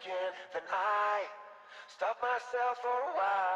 again, then I stop myself for a while.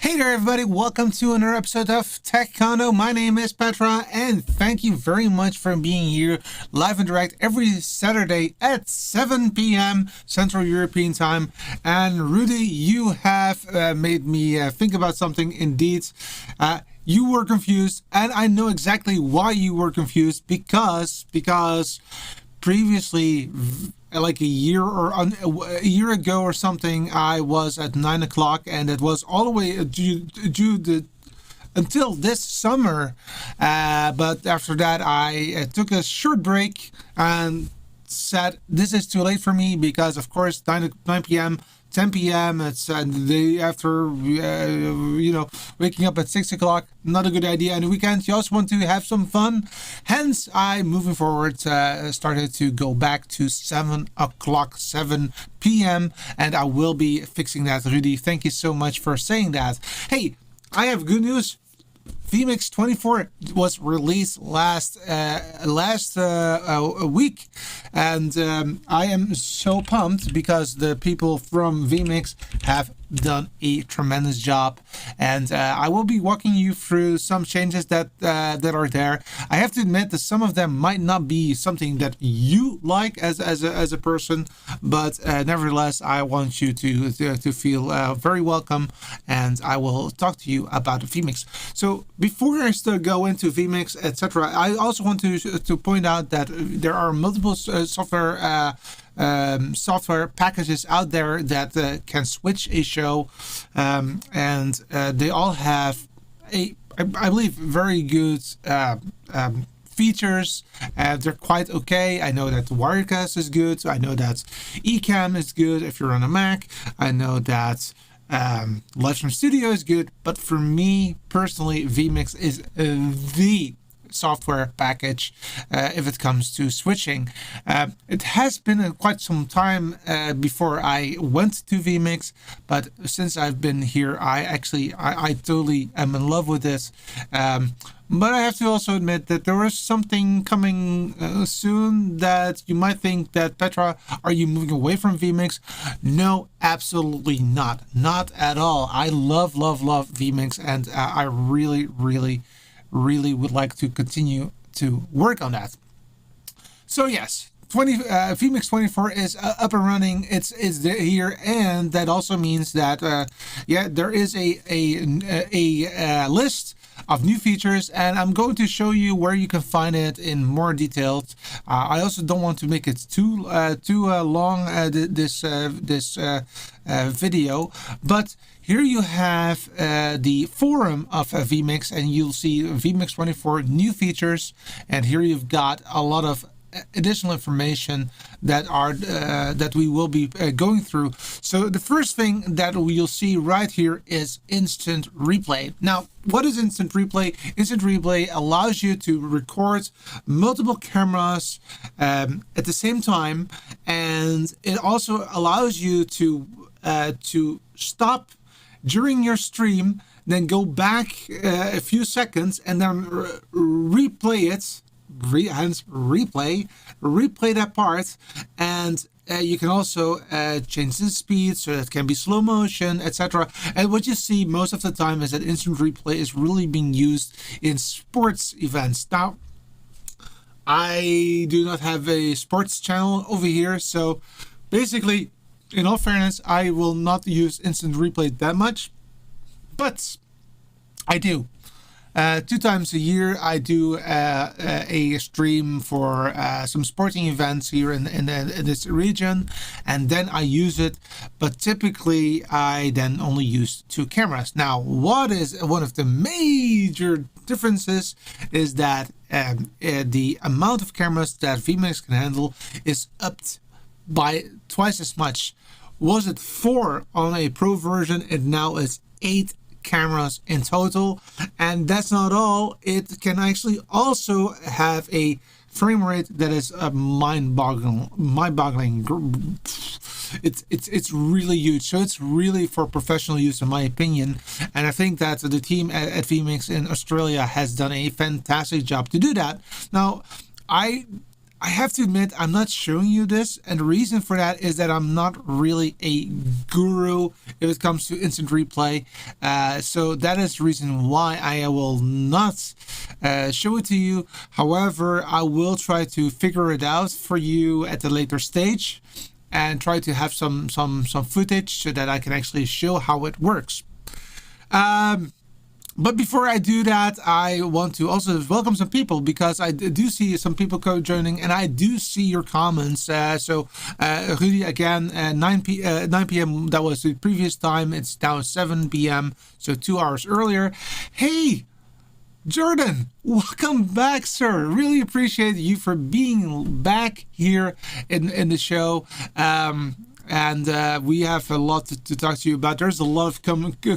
Hey there everybody, welcome to another episode of Tech Condo. My name is Petra and thank you very much for being here live and direct every Saturday at 7 p.m. Central European Time. And Rudy, you have made me think about something indeed. You were confused and I know exactly why you were confused because previously, like a year ago or something, I was at 9 o'clock and it was all the way until this summer. But after that, I took a short break and said this is too late for me because, of course, 9 p.m. 10 p.m. It's the day after, waking up at 6 o'clock. Not a good idea. And the weekends, you also want to have some fun. Hence, I, moving forward, started to go back to 7 o'clock, 7 p.m. And I will be fixing that, Rudy. Thank you so much for saying that. Hey, I have good news. vMix 24 was released last week, and I am so pumped because the people from vMix have done a tremendous job, and I will be walking you through some changes that are there. I have to admit that some of them might not be something that you like as a person, but nevertheless, I want you to feel very welcome, and I will talk to you about vMix. So before I still go into vMix, etc., I also want to point out that there are multiple software packages out there that can switch a show, and they all have I believe very good features. They're quite okay. I know that Wirecast is good. I know that Ecamm is good if you're on a Mac. I know that Live from Studio is good, but for me personally, vMix is the software package if it comes to switching. It has been quite some time before I went to vMix, but since I've been here, I totally am in love with this. But I have to also admit that there is something coming soon that you might think that, Petra, are you moving away from vMix? No, absolutely not. Not at all. I love vMix, and I really would like to continue to work on that. So yes, vMix 24 is up and running. It's here, and that also means that there is a list of new features, and I'm going to show you where you can find it in more details. I also don't want to make it too long, this video, but here you have the forum of vMix, and you'll see vMix 24 new features, and here you've got a lot of additional information that we will be going through. So the first thing that you'll see right here is instant replay. Now, what is instant replay? Instant replay allows you to record multiple cameras at the same time, and it also allows you to stop during your stream, then go back a few seconds, and then replay it. Replay that part, and you can also change the speed so that it can be slow motion, etc. And what you see most of the time is that instant replay is really being used in sports events. Now, I do not have a sports channel over here, so basically, in all fairness, I will not use instant replay that much, but I do. 2 times a year, I do a stream for some sporting events here in this region, and then I use it. But typically, I then only use 2 cameras. Now, what is one of the major differences is that the amount of cameras that vMix can handle is upped by twice as much. Was it 4 on a pro version, and now it's 8 cameras in total. And that's not all. It can actually also have a frame rate that is mind-boggling. It's really huge. So it's really for professional use, in my opinion. And I think that the team at vMix in Australia has done a fantastic job to do that. Now, I have to admit, I'm not showing you this, and the reason for that is that I'm not really a guru if it comes to instant replay. So that is the reason why I will not show it to you. However, I will try to figure it out for you at a later stage and try to have some footage so that I can actually show how it works. But before I do that, I want to also welcome some people, because I do see some people joining, and I do see your comments. So Rudy, again, 9 p.m. That was the previous time. It's now 7 p.m. So 2 hours earlier. Hey, Jordan, welcome back, sir. Really appreciate you for being back here in the show. And we have a lot to talk to you about. There's a lot of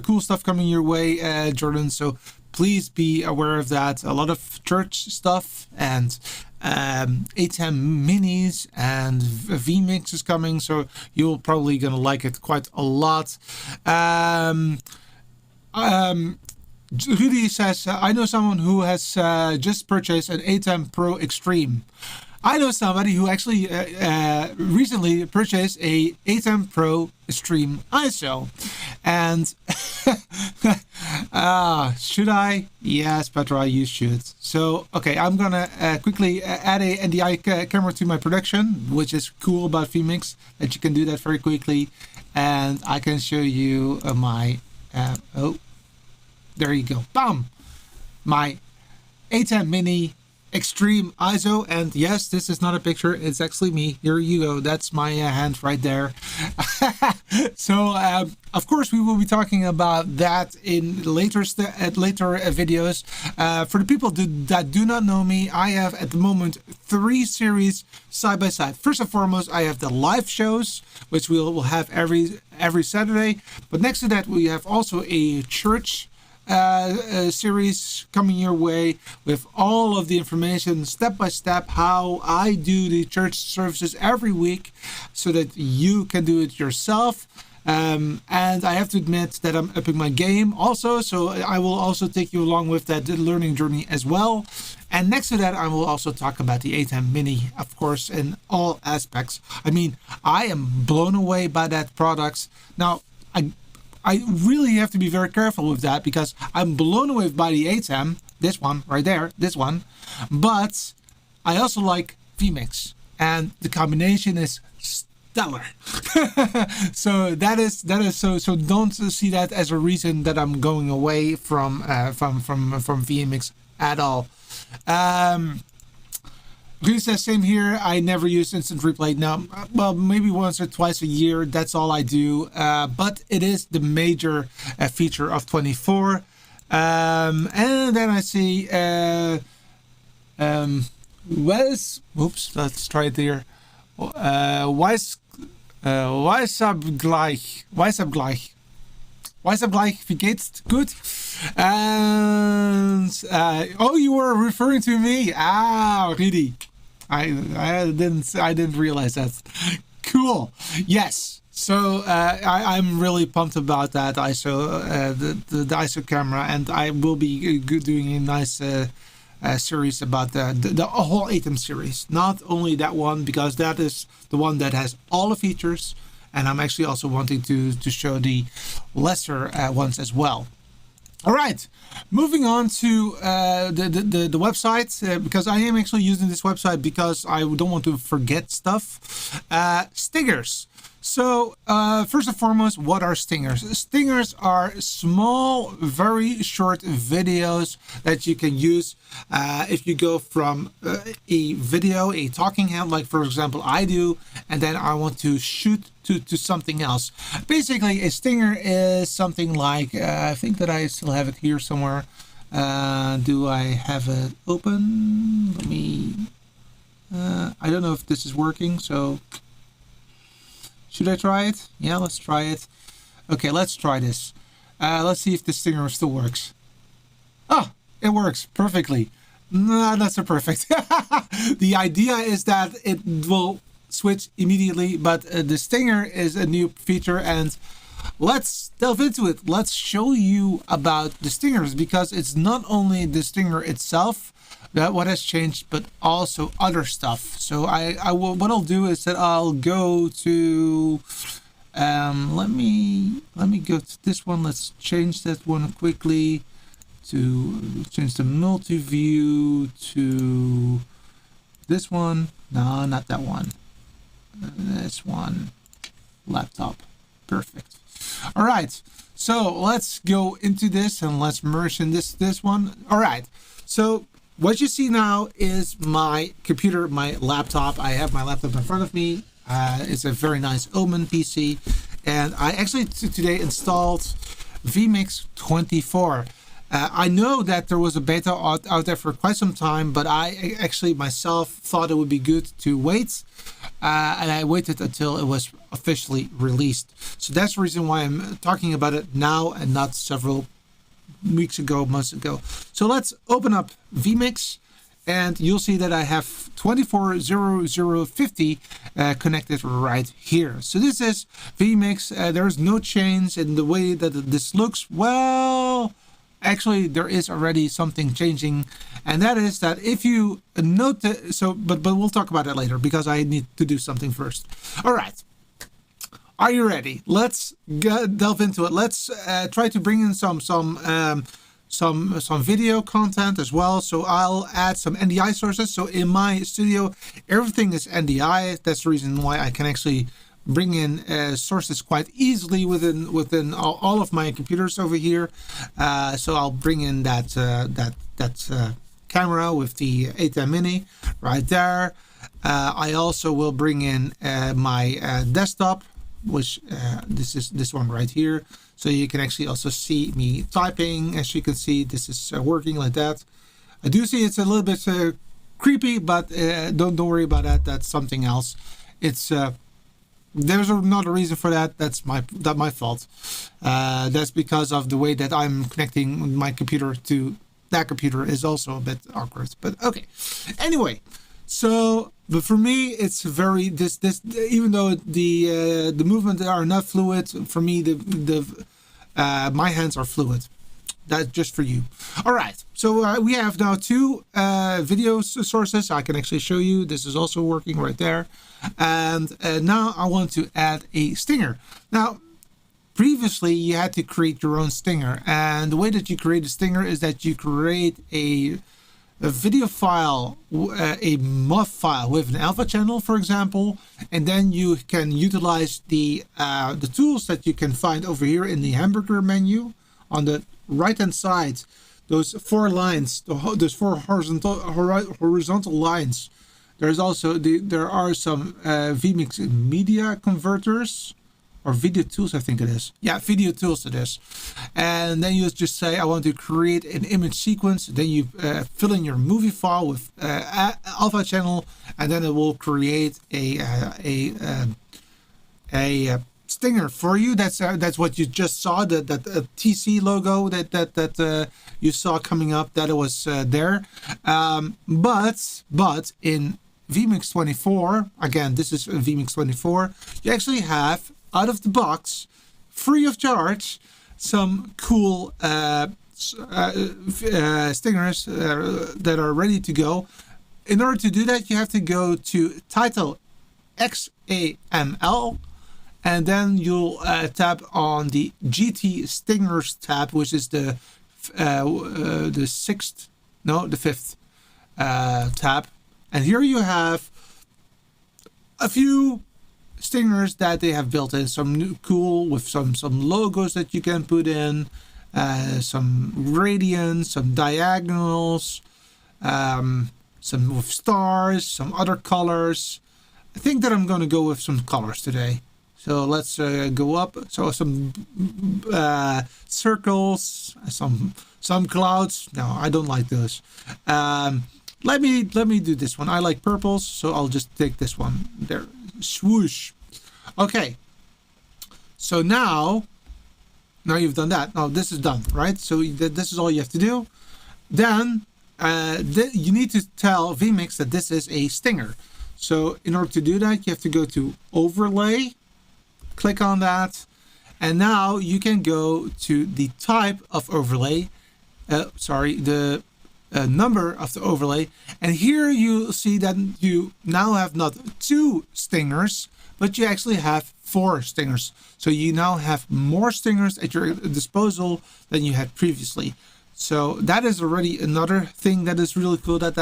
cool stuff coming your way, Jordan. So please be aware of that. A lot of church stuff and ATEM minis and vMix is coming. So you're probably going to like it quite a lot. Rudy says, I know someone who has just purchased an ATEM Pro Extreme. I know somebody who actually recently purchased a ATEM Pro Extreme ISO. And should I? Yes, Petra, you should. So, okay, I'm going to quickly add a NDI camera to my production, which is cool about vMix, that you can do that very quickly. And I can show you my, there you go. Bam! My ATEM Mini Extreme ISO, and yes, this is not a picture, it's actually me. Here you go, that's my hand right there. So of course we will be talking about that in later videos. For the people that do not know me, I have at the moment 3 series side by side. First and foremost, I have the live shows, which we will have every Saturday, but next to that we have also a church series coming your way with all of the information step by step how I do the church services every week so that you can do it yourself. And I have to admit that I'm upping my game also, so I will also take you along with that learning journey as well. And next to that, I will also talk about the A10 Mini, of course, in all aspects. I mean, I am blown away by that product. Now, I really have to be very careful with that because I'm blown away by the A10, this one right there, this one. But I also like vMix, and the combination is stellar. So that is so don't see that as a reason that I'm going away from vMix at all. Rudy says, same here. I never use instant replay. Now, well, maybe once or twice a year. That's all I do. But it is the major feature of 24. And then I see oops, let's try it here. Weisab gleich. Wie geht's? Good. And oh, you were referring to me. Ah, Rudy. I didn't realize that. Cool. Yes. So I'm really pumped about that ISO, the ISO camera, and I will be doing a nice series about the whole ATEM series. Not only that one, because that is the one that has all the features, and I'm actually also wanting to show the lesser ones as well. All right, moving on to the website, because I am actually using this website because I don't want to forget stuff. Stingers. So first and foremost, what are stingers? Stingers are small, very short videos that you can use if you go from a video, a talking head, like for example I do, and then I want to shoot to something else. Basically, a stinger is something like, I think that I still have it here somewhere. Do I have it open? Let me, I don't know if this is working, so should I try it? Yeah, let's try it. Okay, let's try this. Let's see if the stinger still works. Oh, it works perfectly. No, not so perfect. The idea is that it will switch immediately, but the stinger is a new feature, and let's delve into it. Let's show you about the stingers, because it's not only the stinger itself that what has changed, but also other stuff. So I will, what I'll do is that I'll go to let me go to this one. Let's change that one quickly to change the multi-view to this one. No, not that one. This one. Laptop. Perfect. All right. So let's go into this and let's merge in this one. All right. So what you see now is my computer, my laptop. I have my laptop in front of me. It's a very nice Omen PC. And I actually today installed vMix 24. I know that there was a beta out there for quite some time, but I actually myself thought it would be good to wait. And I waited until it was officially released. So that's the reason why I'm talking about it now and not several weeks ago, months ago. So let's open up vMix, and you'll see that I have 240050 connected right here. So this is vMix. There's no change in the way that this looks. Well, actually there is already something changing, and that is that if you note that, so but we'll talk about it later because I need to do something first. All right. Are you ready? Let's delve into it. Let's try to bring in some video content as well. So I'll add some NDI sources. So in my studio, everything is NDI. That's the reason why I can actually bring in sources quite easily within all of my computers over here. So I'll bring in that camera with the A10 Mini right there. I also will bring in my desktop, which this is this one right here, so you can actually also see me typing. As you can see, this is working like that. I do see it's a little bit creepy, but don't worry about that. That's something else. It's there's not a reason for that. That's my fault. That's because of the way that I'm connecting my computer to that computer is also a bit awkward. But okay. Anyway, so but for me it's very this even though the movements are not fluid, for me the my hands are fluid. That's just for you. All right. So we have now two video sources. I can actually show you. This is also working right there. And now I want to add a stinger. Now, previously you had to create your own stinger. And the way that you create a stinger is that you create a video file, a MOV file with an alpha channel, for example, and then you can utilize the tools that you can find over here in the hamburger menu on the right hand side. Those four lines, those four horizontal lines. There's also there are some vMix media converters or video tools, I think it is. Yeah, video tools it is. And then you just say, I want to create an image sequence. Then you fill in your movie file with alpha channel, and then it will create a stinger for you. That's what you just saw. That TC logo that you saw coming up. That it was there. But in vMix 24, again, this is vMix 24. You actually have out of the box, free of charge, some cool stingers that are ready to go. In order to do that, you have to go to title XAML, and then you'll tap on the GT Stingers tab, which is the fifth tab. And here you have a few stingers that they have built in, some new cool with some logos that you can put in, some gradients, some diagonals, some with stars, some other colors. I think that I'm going to go with some colors today. So let's go up. So some circles, some clouds. No, I don't like those. Let me do this one. I like purples, so I'll just take this one. There, swoosh. Okay. So now you've done that. Now this is done, right? So this is all you have to do. Then you need to tell vMix that this is a stinger. So in order to do that, you have to go to Overlay, click on that, and now you can go to the type of overlay. The number of the overlay, and here you see that you now have not 2 stingers, but you actually have 4 stingers. So you now have more stingers at your disposal than you had previously. So that is already another thing that is really cool that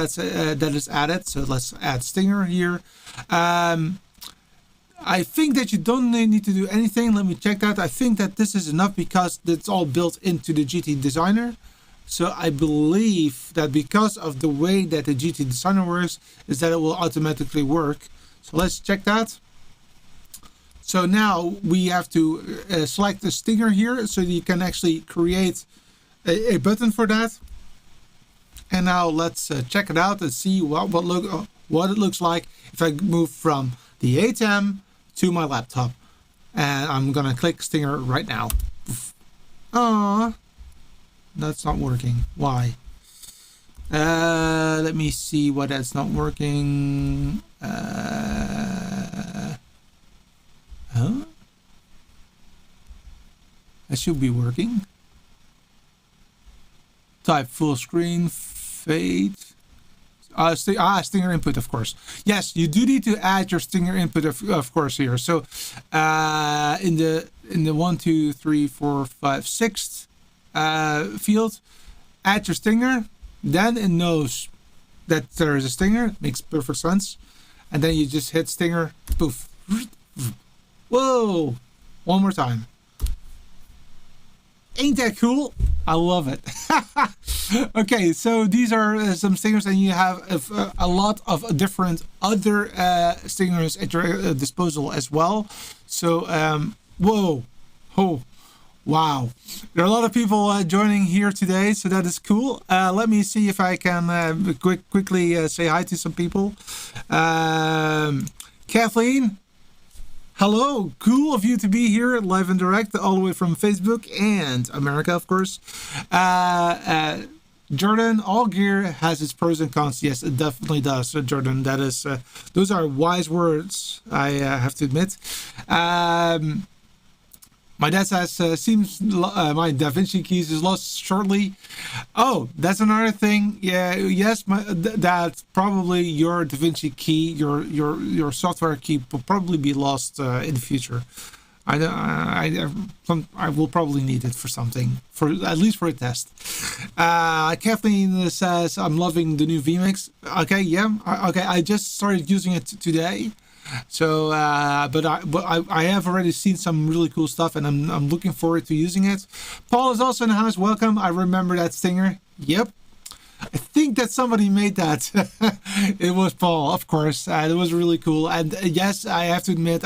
is added. So let's add stinger here. I think that you don't need to do anything. Let me check that. I think that this is enough because it's all built into the GT Designer. So I believe that because of the way that the GT Designer works is that it will automatically work. So let's check that. So now we have to select the stinger here so you can actually create a button for that. And now let's check it out and see what it looks like if I move from the ATEM to my laptop. And I'm gonna click stinger right now. Aww. That's not working. Why? Let me see why that's not working. Huh? That should be working. Type full screen, fade. Stinger input, of course. Yes, you do need to add your stinger input, of course, here. So in the 1, 2, 3, 4, 5, 6 field, add your stinger, then it knows that there is a stinger. Makes perfect sense. And then you just hit stinger, poof. Whoa, one more time. Ain't that cool? I love it. Okay, so these are some stingers, and you have a lot of different other stingers at your disposal as well. So whoa, oh, wow, there are a lot of people joining here today, so that is cool. Let me see if I can quickly say hi to some people. Kathleen, Hello, cool of you to be here live and direct, all the way from Facebook and America, of course. Jordan, all gear has its pros and cons. Yes, it definitely does, Jordan. That is, those are wise words, I have to admit. My dad says, seems my Da Vinci keys is lost shortly. Oh, that's another thing. Yeah, yes, that's probably your Da Vinci key, your software key will probably be lost in the future. I will probably need it for something, for at least for a test. Kathleen says, I'm loving the new vMix. Okay, yeah, okay, I just started using it today. So, but I have already seen some really cool stuff, and I'm looking forward to using it. Paul is also in the house. Welcome. I remember that stinger. Yep. I think that somebody made that. It was Paul, of course. It was really cool. And yes, I have to admit,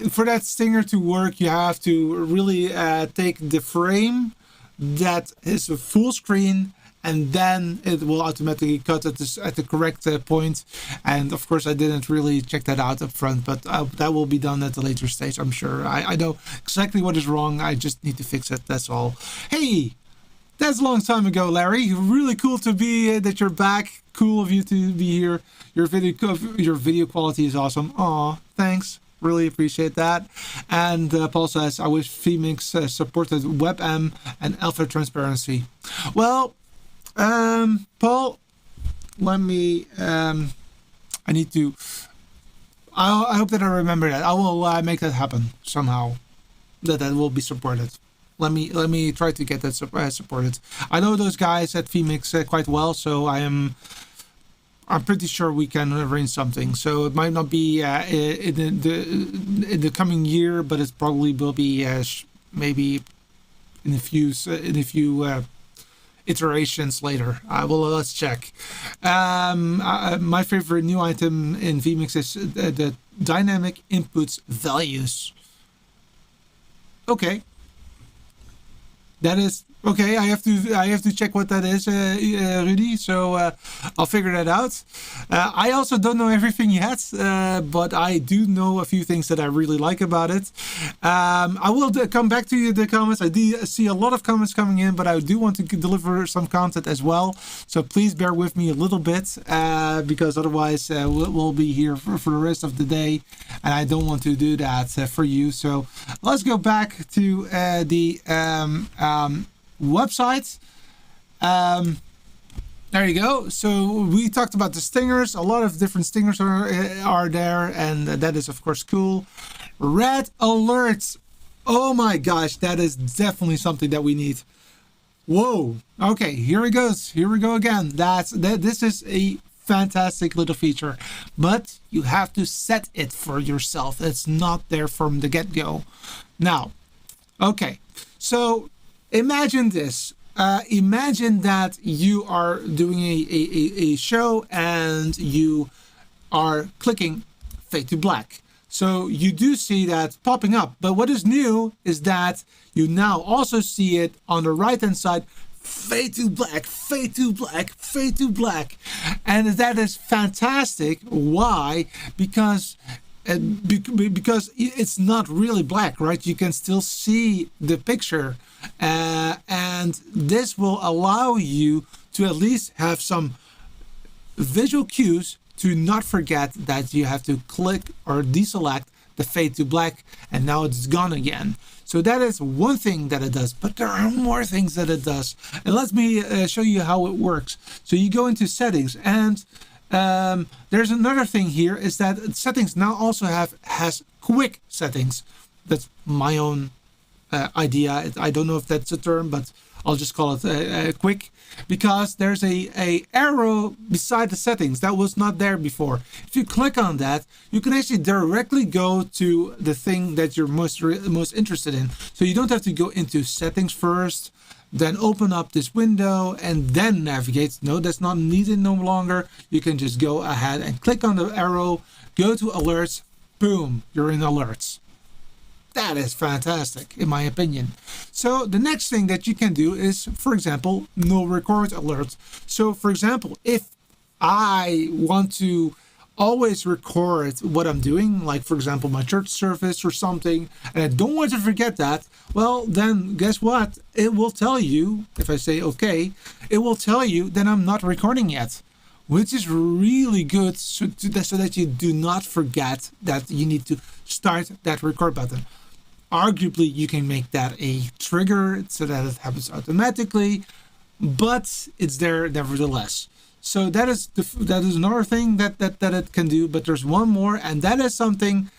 for that stinger to work, you have to really take the frame that is a full screen, and then it will automatically cut at the correct point. And of course, I didn't really check that out up front, but that will be done at a later stage, I'm sure. I know exactly what is wrong. I just need to fix it. That's all. Hey, that's a long time ago, Larry. Really cool to be that you're back. Cool of you to be here. Your video quality is awesome. Aw, thanks. Really appreciate that. And Paul says, I wish vMix supported WebM and alpha transparency. Well, Paul, let me, I need to, I hope that I remember that. I will make that happen somehow, that will be supported. Let me try to get that supported. I know those guys at vMix quite well, so I'm pretty sure we can arrange something. So it might not be in the coming year, but it probably will be maybe in a few iterations later. Let's check. My favorite new item in vMix is the dynamic inputs values. Okay. That is okay. I have to check what that is, Rudy. So I'll figure that out. I also don't know everything yet, but I do know a few things that I really like about it. I will come back to you the comments. I do see a lot of comments coming in, but I do want to deliver some content as well. So please bear with me a little bit, because otherwise we'll be here for the rest of the day, and I don't want to do that for you. So let's go back to the website. There you go. So we talked about the stingers. A lot of different stingers are there, and that is of course cool. Red alerts. Oh my gosh, that is definitely something that we need. Whoa. Okay, here it goes. Here we go again. This is a fantastic little feature, but you have to set it for yourself. It's not there from the get-go. Now, okay. So imagine this. Imagine that you are doing a show and you are clicking fade to black. So you do see that popping up. But what is new is that you now also see it on the right hand side, fade to black, fade to black, fade to black. And that is fantastic. Why? Because it's not really black, right? You can still see the picture, and this will allow you to at least have some visual cues to not forget that you have to click or deselect the fade to black, and now it's gone again. So that is one thing that it does, but there are more things that it does. And let me show you how it works. So you go into settings, and there's another thing here, is that settings now also has quick settings. That's my own idea. I don't know if that's a term, but I'll just call it quick, because there's a arrow beside the settings that was not there before. If you click on that, you can actually directly go to the thing that you're most interested in. So you don't have to go into settings first, then open up this window and then navigate. No, that's not needed no longer. You can just go ahead and click on the arrow, go to alerts, boom, you're in alerts. That is fantastic, in my opinion. So the next thing that you can do is, for example, no record alerts. So for example, if I want to always record what I'm doing, like for example my church service or something, and I don't want to forget that, well then guess what? It will tell you, if I say okay, it will tell you that I'm not recording yet, which is really good, so that you do not forget that you need to start that record button. Arguably, you can make that a trigger so that it happens automatically, but it's there nevertheless. So that is another thing that it can do. But there's one more, and that is something.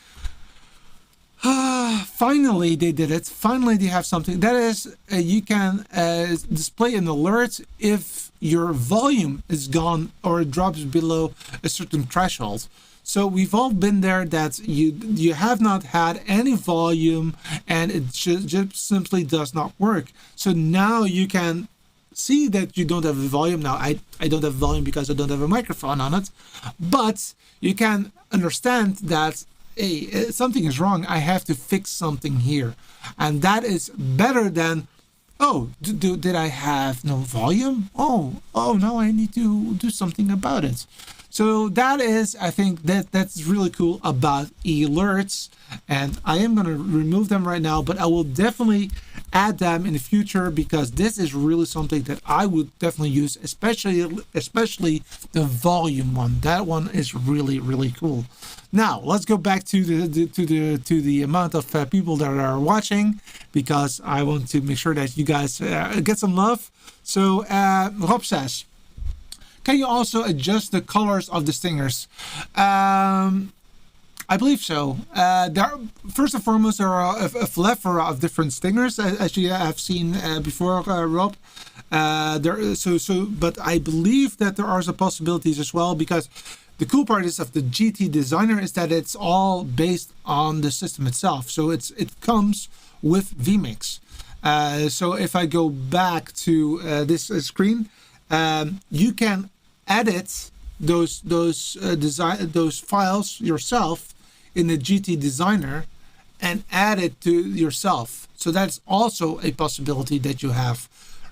Finally, they did it. Finally, they have something that is you can display an alert if your volume is gone or it drops below a certain threshold. So we've all been there, that you have not had any volume and it just simply does not work. So now you can see that you don't have a volume. Now I don't have volume because I don't have a microphone on it, but you can understand that, hey, something is wrong. I have to fix something here. And that is better than, oh, did I have no volume? Oh, no, I need to do something about it. So that is, I think that's really cool about alerts, and I am going to remove them right now, but I will definitely add them in the future because this is really something that I would definitely use, especially the volume one. That one is really, really cool. Now let's go back to the amount of people that are watching, because I want to make sure that you guys get some love. So Rob says, can you also adjust the colors of the stingers? I believe so. First and foremost, there are a plethora of different stingers, as you have seen before, Rob. But I believe that there are some possibilities as well, because the cool part is of the GT Designer is that it's all based on the system itself. So it comes with vMix. So if I go back to this screen, you can edit those files yourself in the GT Designer and add it to yourself. So that's also a possibility that you have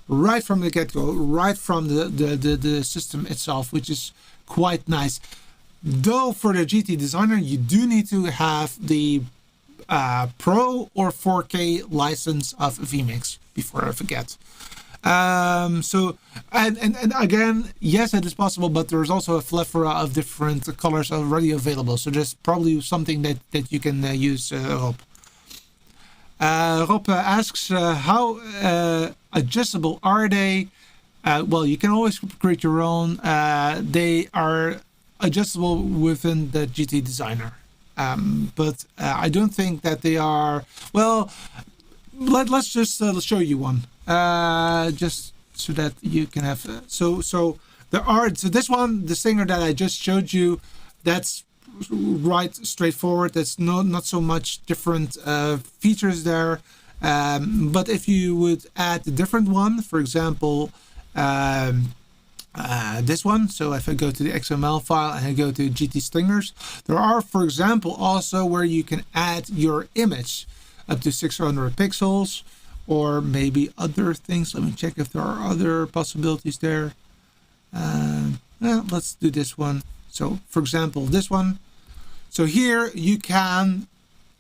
right from the get-go, right from the system itself, which is quite nice. Though for the GT Designer, you do need to have the Pro or 4K license of vMix, before I forget. So and again, yes, it is possible, but there's also a plethora of different colors already available. So there's probably something that you can use, Rob. Rob asks, how adjustable are they? Well, you can always create your own. They are adjustable within the GT Designer. But I don't think that they are. Well, let's just show you one, just so that you can have. So this one, the stinger that I just showed you, that's right straightforward. That's not so much different features there. But if you would add a different one, for example, this one. So if I go to the XML file and I go to GT Stingers, there are, for example, also where you can add your image up to 600 pixels, or maybe other things. Let me check if there are other possibilities there. Let's do this one. So for example, this one. So here you can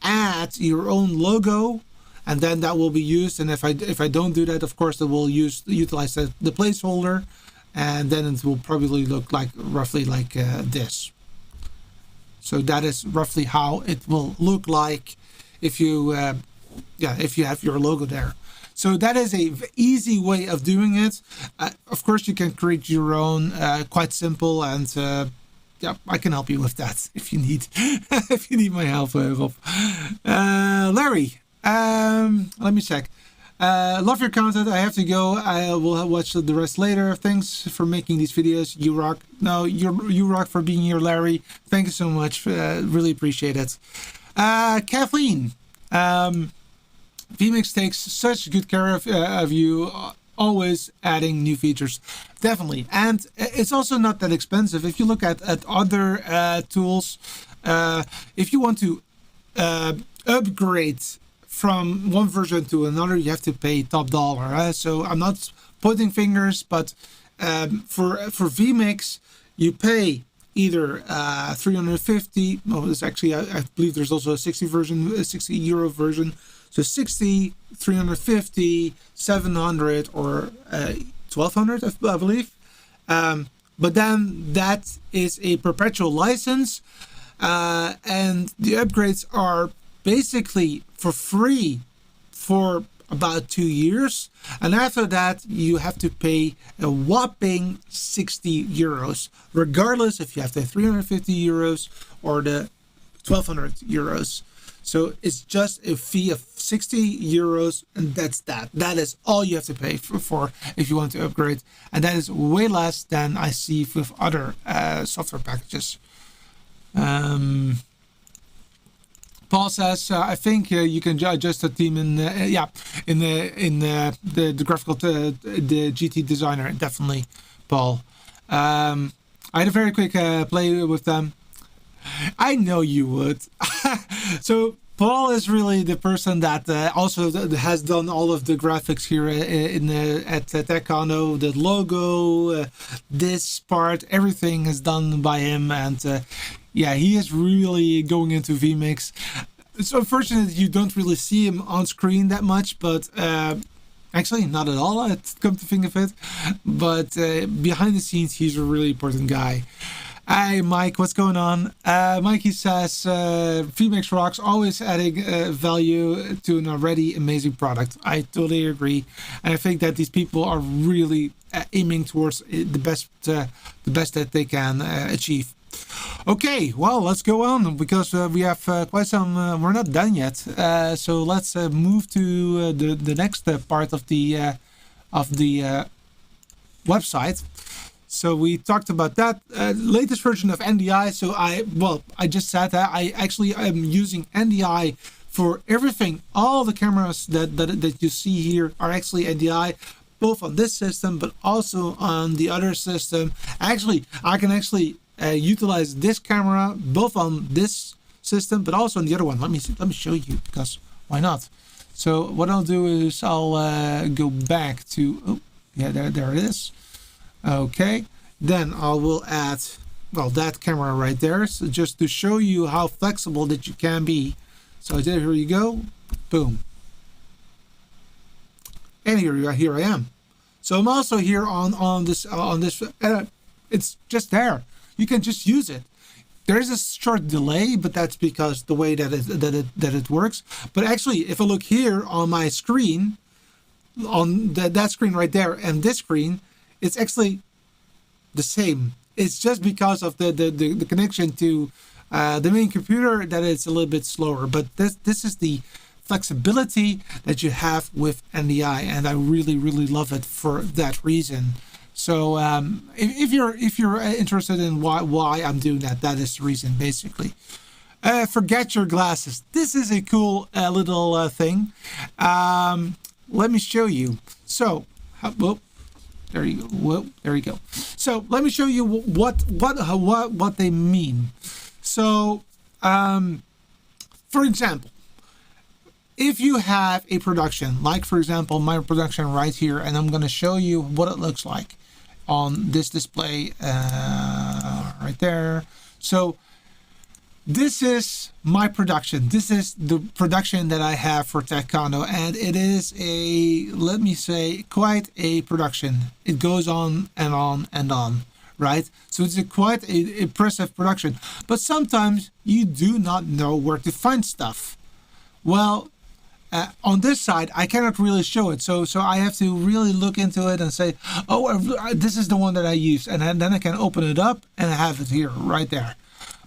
add your own logo, and then that will be used. And if I don't do that, of course, it will utilize the placeholder, and then it will probably look like roughly like this. So that is roughly how it will look like if you have your logo there. So that is a easy way of doing it. Of course, you can create your own, quite simple, and I can help you with that if you need if you need my help, Rob. Larry, let me check. Love your content. I have to go. I will watch the rest later. Thanks for making these videos. You rock. No, you rock for being here, Larry. Thank you so much. Really appreciate it. Kathleen, vMix takes such good care of you, always adding new features. Definitely. And it's also not that expensive. If you look at other tools, if you want to upgrade from one version to another, you have to pay top dollar. So I'm not pointing fingers, but for vMix, you pay either 350. No, there's actually I believe there's also a 60 version, a 60 euro version. So 60, 350, 700, or 1200, I believe. But then that is a perpetual license, and the upgrades are basically for free for about 2 years, and after that you have to pay a whopping 60 euros, regardless if you have the 350 euros or the 1200 euros. So it's just a fee of 60 euros, and that's that. That is all you have to pay for if you want to upgrade, and that is way less than I see with other software packages. Paul says, I think you can adjust the theme in the graphical the GT designer. Definitely, Paul. I had a very quick play with them. I know you would. So Paul is really the person that also has done all of the graphics here at TechCono. The logo, this part, everything is done by him, and yeah, he is really going into vMix. It's unfortunate you don't really see him on screen that much, but actually not at all, come to think of it. But behind the scenes, he's a really important guy. Hi Mike, what's going on? Mikey says vMix rocks, always adding value to an already amazing product. I totally agree, and I think that these people are really aiming towards the best that they can achieve. Okay, well, let's go on, because we have quite some. We're not done yet, so let's move to the next part of the website. So we talked about that latest version of NDI. So I just said that I actually am using NDI for everything. All the cameras that you see here are actually NDI, both on this system but also on the other system. Actually, I can utilize this camera both on this system but also on the other one. Let me show you, because why not? So what I'll do is I'll go back to there it is. Okay, then I will add, well, that camera right there, so just to show you how flexible that you can be. So here you go, boom, and here I am. So I'm also here on this it's just there. You can just use it. There is a short delay, but that's because the way that it works. But actually, if I look here on my screen, on that screen right there and this screen, it's actually the same. It's just because of the connection to the main computer that it's a little bit slower. But this is the flexibility that you have with NDI, and I really love it for that reason. So if you're interested in why I'm doing that, that is the reason basically. Forget your glasses. This is a cool little thing. Let me show you. So, there you go. Whoa, there you go. So let me show you what they mean. So, for example, if you have a production, like for example my production right here, and I'm going to show you what it looks like on this display right there. So this is my production. This is the production that I have for TechCono, and it is let me say, quite a production. It goes on and on and on, right? So it's quite a impressive production. But sometimes you do not know where to find stuff. Well, on this side, I cannot really show it. So I have to really look into it and say, oh, this is the one that I use. And then I can open it up and I have it here, right there.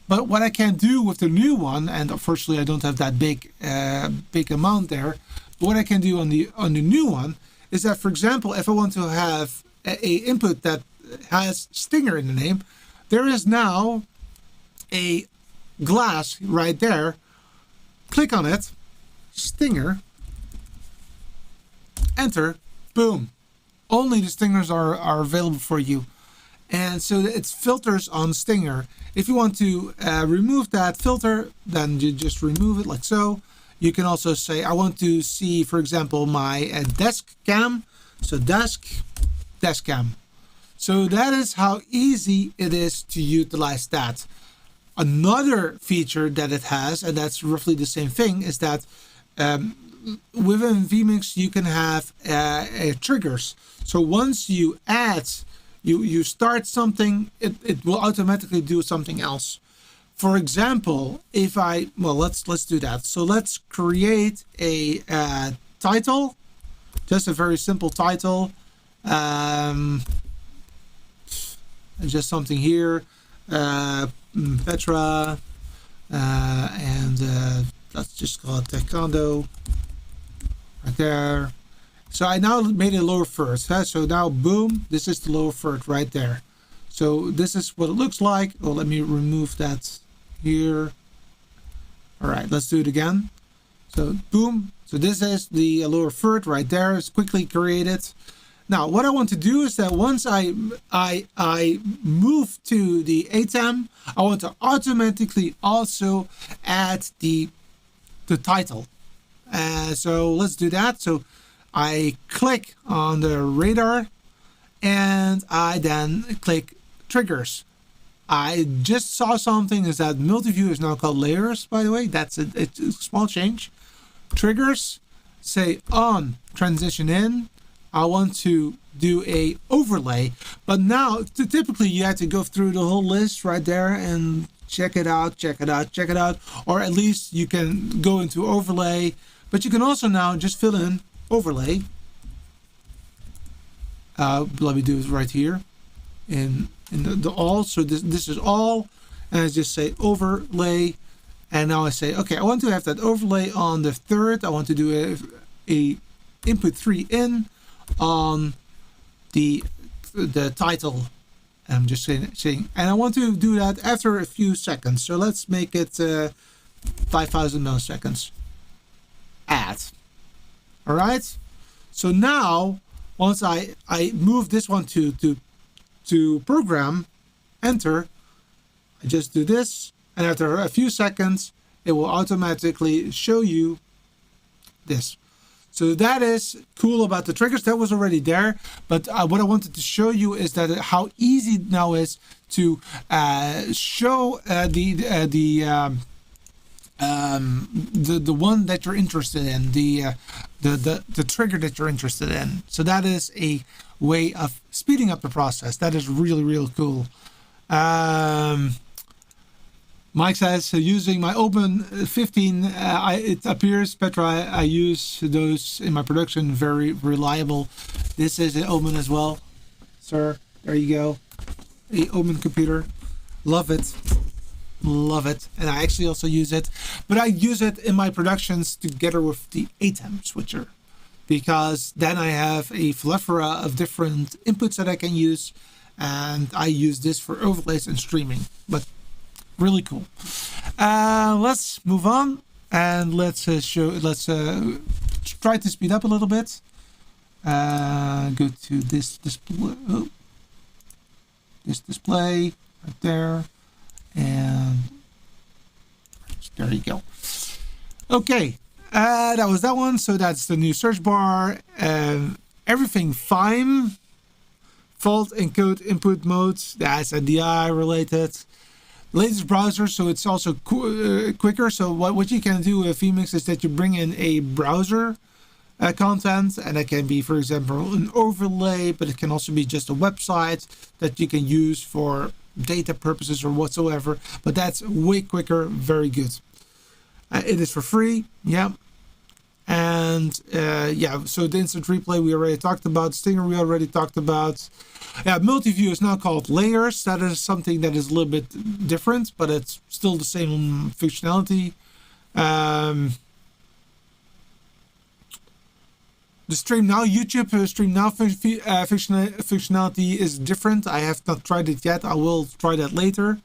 But what I can do with the new one, and unfortunately I don't have that big amount there, but what I can do on the new one is that, for example, if I want to have a input that has Stinger in the name, there is now a glass right there. Click on it, Stinger, enter, boom. Only the Stingers are available for you. And so it's filters on Stinger. If you want to remove that filter, then you just remove it like so. You can also say, I want to see, for example, my desk cam. So desk cam. So that is how easy it is to utilize that. Another feature that it has, and that's roughly the same thing, is that within vMix you can have triggers. So once you add, you start something, it will automatically do something else. For example, if let's do that. So let's create a title, just a very simple title, just something here, Petra, and let's just call it Taekwondo, right there. So I now made a lower third. So now, boom, this is the lower third right there. So this is what it looks like. Oh, let me remove that here. All right, let's do it again. So boom. So this is the lower third right there. It's quickly created. Now, what I want to do is that once I move to the ATEM, I want to automatically also add the title. So let's do that. So I click on the radar and I then click triggers. I just saw something is that multi-view is now called layers, by the way. That's it's a small change. Triggers, say on transition in. I want to do a overlay, but now typically you have to go through the whole list right there and check it out, or at least you can go into overlay, but you can also now just fill in overlay. Let me do it right here in the all. So this is all, and I just say overlay, and now I say, okay, I want to have that overlay on the third. I want to do a input 3 in on the title. I'm just saying, and I want to do that after a few seconds. So let's make it 5,000 milliseconds. Add. All right. So now, once I move this one to program, enter, I just do this, and after a few seconds, it will automatically show you this. So that is cool about the triggers. That was already there, but what I wanted to show you is that how easy it now is to show the one that you're interested in, the trigger that you're interested in. So that is a way of speeding up the process. That is really cool. Mike says, using my Open 15, it appears, Petra, I use those in my production, very reliable. This is an Open as well, sir. There you go. A Open computer. Love it. And I actually also use it, but I use it in my productions together with the ATEM switcher, because then I have a plethora of different inputs that I can use, and I use this for overlays and streaming. But really cool. Let's move on and let's try to speed up a little bit. Go to this display. This display right there, and there you go. Okay, that was that one. So that's the new search bar. Everything fine. Fault encode input modes. That's NDI related. Latest browser, so it's also quicker. So what you can do with vMix is that you bring in a browser content, and it can be, for example, an overlay, but it can also be just a website that you can use for data purposes or whatsoever. But that's way quicker, very good. It is for free, yeah. And so the instant replay we already talked about, Stinger we already talked about. Yeah, multi-view is now called layers. That is something that is a little bit different, but it's still the same functionality. The Stream Now YouTube Stream Now functionality is different. I have not tried it yet. I will try that later.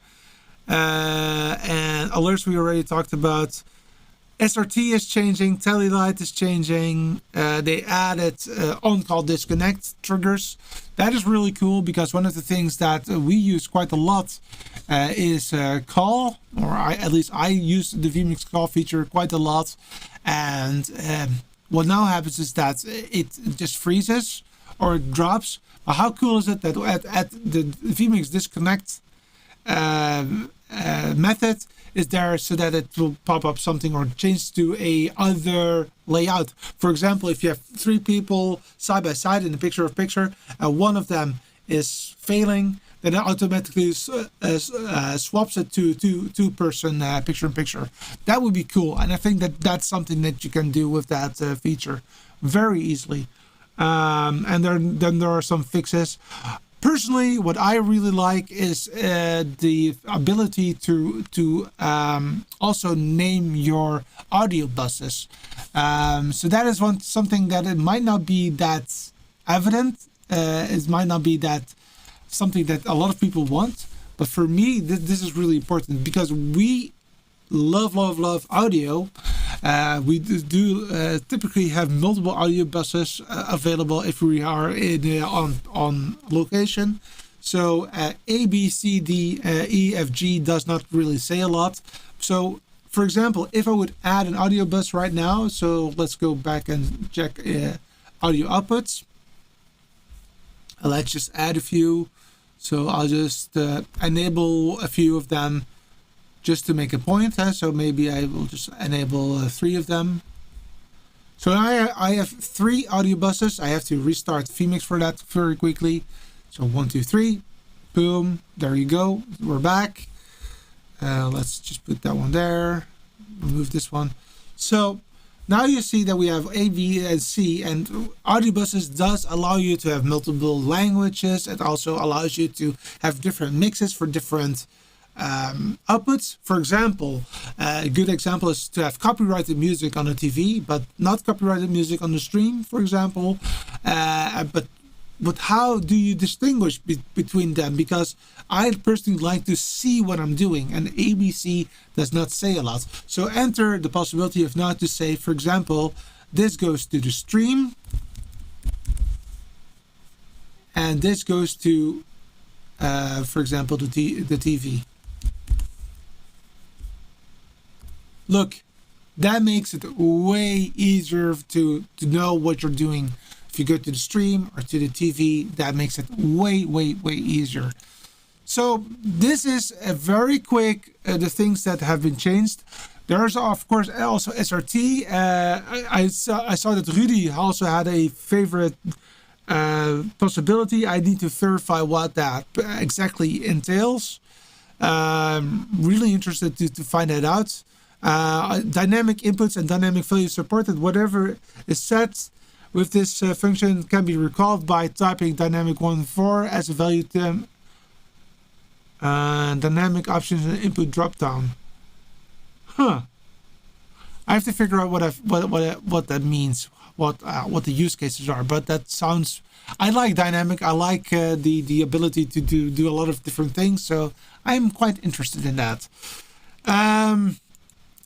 And alerts we already talked about. SRT is changing, Telelight is changing. They added on-call disconnect triggers. That is really cool, because one of the things that we use quite a lot is call, or at least I use the vMix call feature quite a lot. And what now happens is that it just freezes or it drops, How cool is it that at the vMix disconnect method is there so that it will pop up something or change to a other layout. For example, if you have three people side by side in the picture of picture and one of them is failing, then it automatically swaps it to two person picture in picture. That would be cool, and I think that that's something that you can do with that feature very easily. And then there are some fixes. Personally, what I really like is the ability to also name your audio buses. So that is something that it might not be that evident. It might not be that something that a lot of people want. But for me, this is really important because we love audio. We do typically have multiple audio buses available if we are on location. So A, B, C, D, E, F, G does not really say a lot. So, for example, if I would add an audio bus right now, so let's go back and check audio outputs. Let's just add a few. So I'll just enable a few of them just to make a point. So maybe I will just enable 3 of them. So I have 3 audio buses. I have to restart vMix for that very quickly. So 1, 2, 3, boom, there you go. We're back. Let's just put that one there. Remove this one. So now you see that we have A, B, and C, and audiobuses does allow you to have multiple languages. It also allows you to have different mixes for different outputs. For example, a good example is to have copyrighted music on a TV, but not copyrighted music on the stream, for example. But how do you distinguish between them? Because I personally like to see what I'm doing, and ABC does not say a lot. So enter the possibility of not to say, for example, this goes to the stream, and this goes to, for example, the TV. Look, that makes it way easier to know what you're doing. If you go to the stream or to the TV, that makes it way easier. So this is a very quick, the things that have been changed. There's of course also SRT. I saw that Rudy also had a favorite possibility. I need to verify what that exactly entails. Really interested to find that out. Dynamic inputs and dynamic values supported. Whatever is set with this function can be recalled by typing dynamic14 as a value term. Dynamic options and input dropdown. I have to figure out what that means, what the use cases are. But that sounds. I like dynamic. I like the ability to do a lot of different things. So I'm quite interested in that.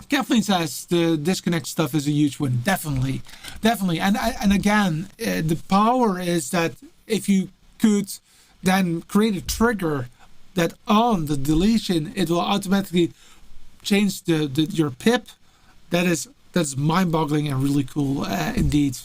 Kathleen says the disconnect stuff is a huge win. Definitely. And again, the power is that if you could then create a trigger that on the deletion, it will automatically change your pip. That's mind-boggling and really cool indeed.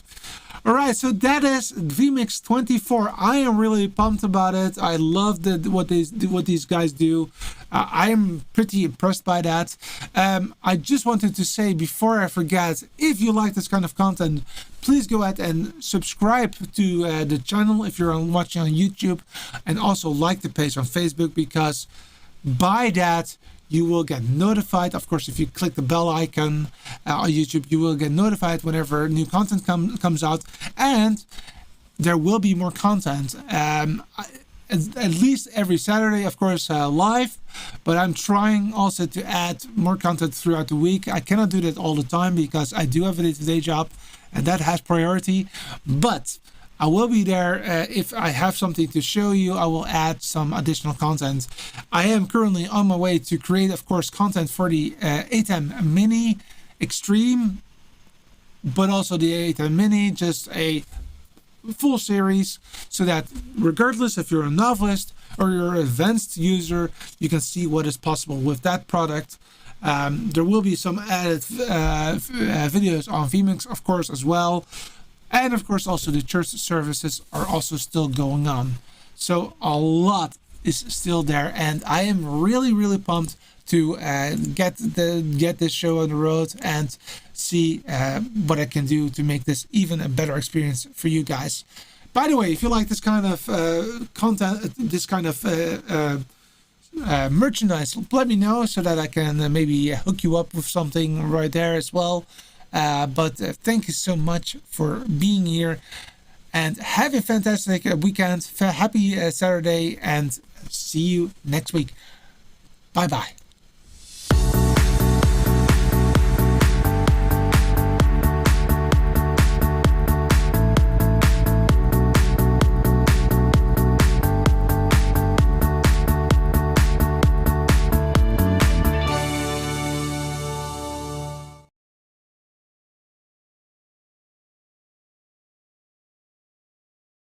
All right, so that is vMix 24. I am really pumped about it. I love what these guys do. I am pretty impressed by that. I just wanted to say before I forget, if you like this kind of content, please go ahead and subscribe to the channel if you're watching on YouTube, and also like the page on Facebook, because by that you will get notified. Of course, if you click the bell icon on YouTube, you will get notified whenever new content comes out, and there will be more content. At least every Saturday, of course, live, but I'm trying also to add more content throughout the week. I cannot do that all the time because I do have a day job, and that has priority, but I will be there. If I have something to show you, I will add some additional content. I am currently on my way to create, of course, content for the ATEM Mini Extreme, but also the ATEM Mini, just a full series, so that regardless if you're a novelist or you're an advanced user, you can see what is possible with that product. There will be some added videos on vMix, of course, as well. And of course, also the church services are also still going on. So a lot is still there, and I am really, really pumped to get this show on the road and see what I can do to make this even a better experience for you guys. By the way, if you like this kind of content, this kind of merchandise, let me know so that I can maybe hook you up with something right there as well. But thank you so much for being here, and have a fantastic weekend. Happy Saturday, and see you next week. Bye bye.